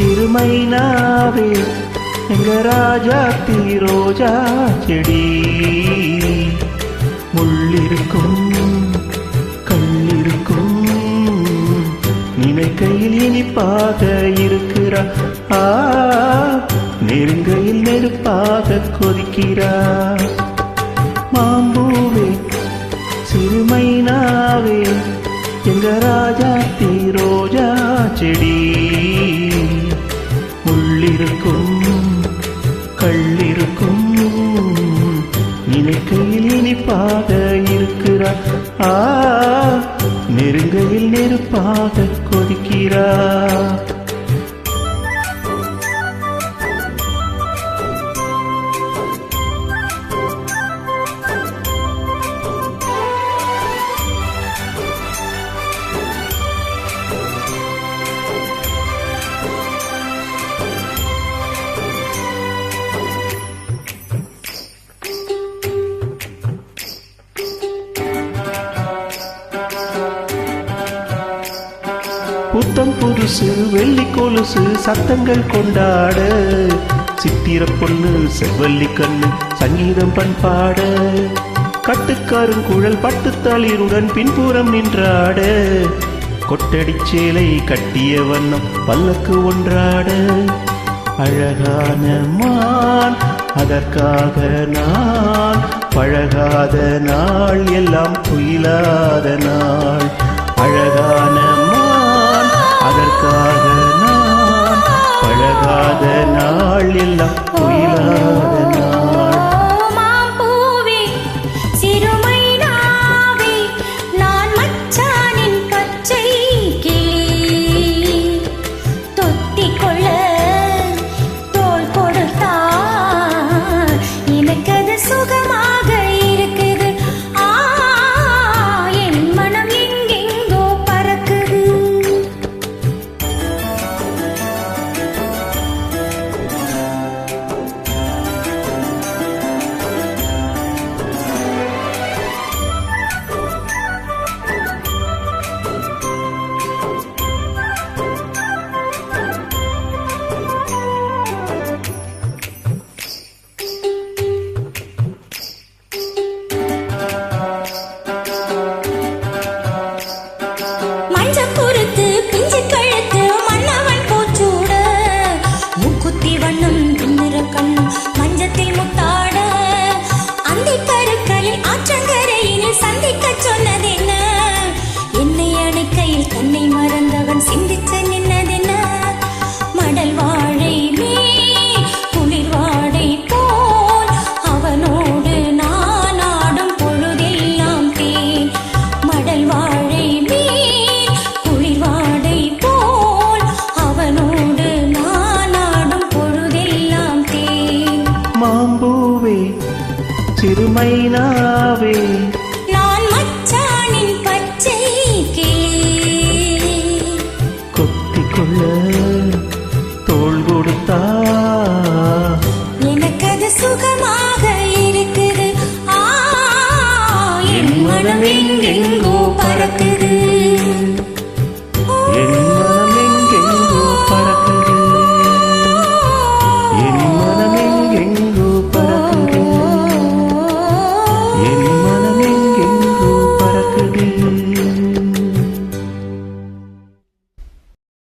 சிறுமைனாவே எங்க ராஜாத்தி ரோஜா செடி. முள்ளிருக்கும் கல்லிருக்கும் நினைக்கையில் இனிப்பாக இருக்கிறா. நெருங்கையில் நெருப்பாக கொதிக்கிறா. மாம்பூவே சிறுமைனாவே எங்க ராஜாத்தி ரோஜா செடி. முள்ளிருக்கும் கல்லிருக்கும் நினைக்கையில் இனிப்பாக இருக்கிறா. நெருங்கையில் நெருப்பாக கொதிக்கிறா. புத்தம் புதுசு வெள்ளி கொலுசு சத்தங்கள் கொண்டாட. சித்திர பொண்ணு செவ்வல்லி கண்ணு சங்கீதம் பண்பாட. கட்டுக்காரும் பட்டுத்தளிருடன் பின்புறம் நின்றாட. கொட்டடி சேலை கட்டிய வண்ணம் பல்லக்கு ஒன்றாட. அழகான மான் அதற்காக நான் பழகாத நாள் எல்லாம் துயிலாத நாள். அழகான அதற்காக நான் பழகாத நாள் எல்லாம் துயிலாத நாள். மாம்பூவே சிறுமைனாவே நான் மச்சானின் பச்சை கிளி. தொத்திக்கொள்ள தோள் கொடுத்தா எனக்கு அது சுகமாக இருக்குது. என் மனம் எங்கெங்கோ பறக்குது. மஞ்சத்தில் முத்தாட அந்த கருக்களில் ஆற்றங்கரையில் சந்திக்க சொன்னதென்ன? என்னை அணைக்கையில் தன்னை மறந்தவன் சிந்திச்சு நின்னதென்ன? மடல் வாழை மேல் குளிர் வாடை போல் அவனோடு நான் ஆடும் பொழுதெல்லாம் தேன். மடல் வாழை மேல் குளிர் வாடை போல் அவனோடு நான் ஆடும் பொழுதெல்லாம் தேன். மாம்பூவே சிறுமைனாவே நான் மச்சானின் பச்சை கிளி. கொத்திக்கொள்ள தோள் கொடுத்தா எனக்கு அது சுகமாக இருக்குது. என் மனம் எங்கெங்கோ பறக்குது.